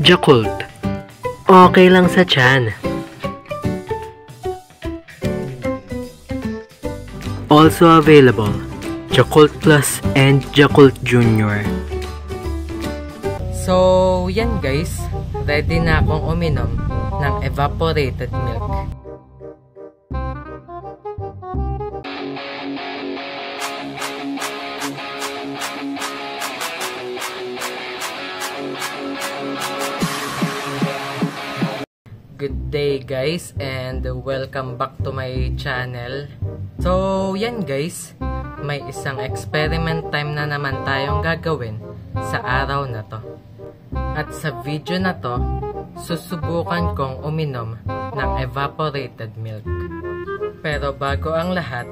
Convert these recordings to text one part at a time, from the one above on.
Yakult. Okay lang sa tiyan. Also available, Yakult Plus and Yakult Junior. So, yan guys. Ready na akong uminom ng evaporated milk. Good day guys and welcome back to my channel. So yan guys, may isang experiment time na naman tayong gagawin sa araw na to. At sa video na to, susubukan kong uminom ng evaporated milk. Pero bago ang lahat,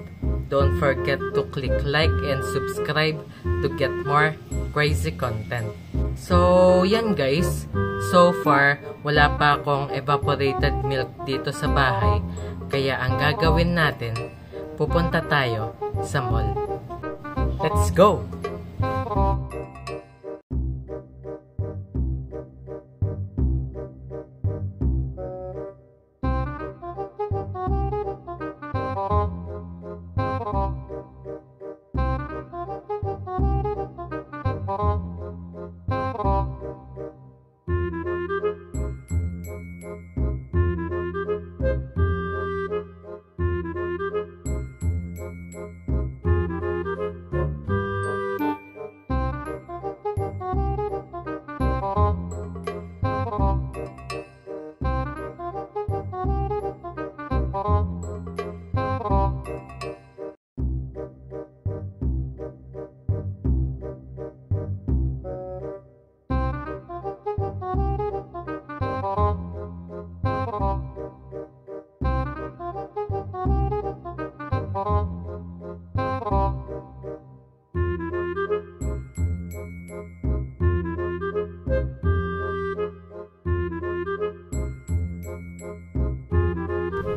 don't forget to click like and subscribe to get more crazy content. So yan guys, so far wala pa akong evaporated milk dito sa bahay, kaya ang gagawin natin, pupunta tayo sa mall. Let's go!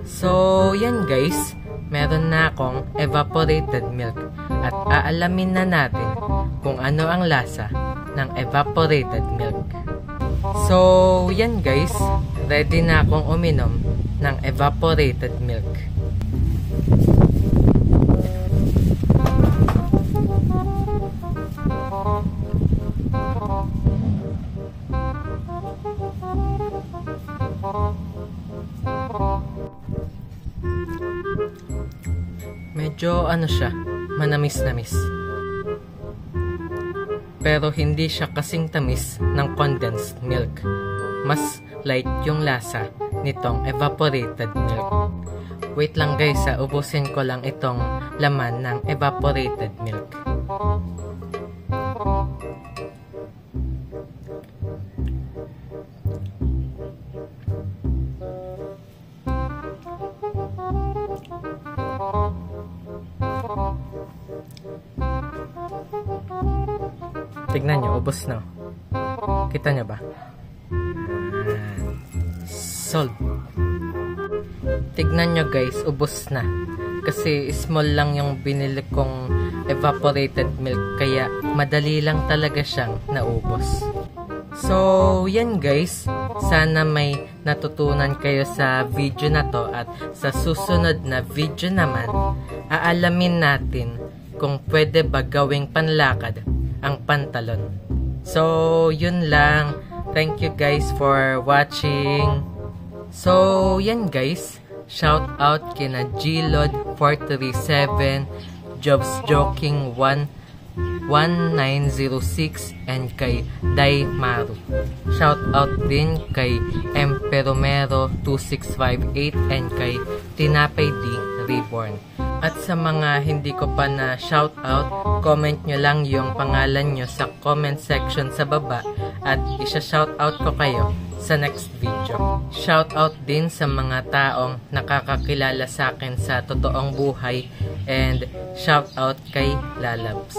So, yan guys, meron na akong evaporated milk at aalamin na natin kung ano ang lasa ng evaporated milk. So, yan guys, ready na akong uminom ng evaporated milk. Medyo ano siya, manamis-namis. Pero hindi siya kasing tamis ng condensed milk. Mas light yung lasa nitong evaporated milk. Wait lang guys, ubusin ko lang itong laman ng evaporated milk. Tignan nyo, ubos na. Kita nyo ba? Sold. Tignan nyo guys, ubos na. Kasi small lang yung binili kong evaporated milk, kaya madali lang talaga siyang naubos. So, yan guys. Sana may natutunan kayo sa video na to, at sa susunod na video naman, aalamin natin kung pwede ba gawing panlakad ang pantalon. So, yun lang. Thank you guys for watching. So, yan guys. Shout out kina Glod437, JobsJoking1906, and kay Daimaru. Shout out din kay Emperomero2658 and kay Tinapay D Reborn. At sa mga hindi ko pa na shout out, comment nyo lang yung pangalan nyo sa comment section sa baba at isa-shout out ko kayo sa next video. Shout out din sa mga taong nakakakilala sa akin sa totoong buhay, and shout out kay Lalabs.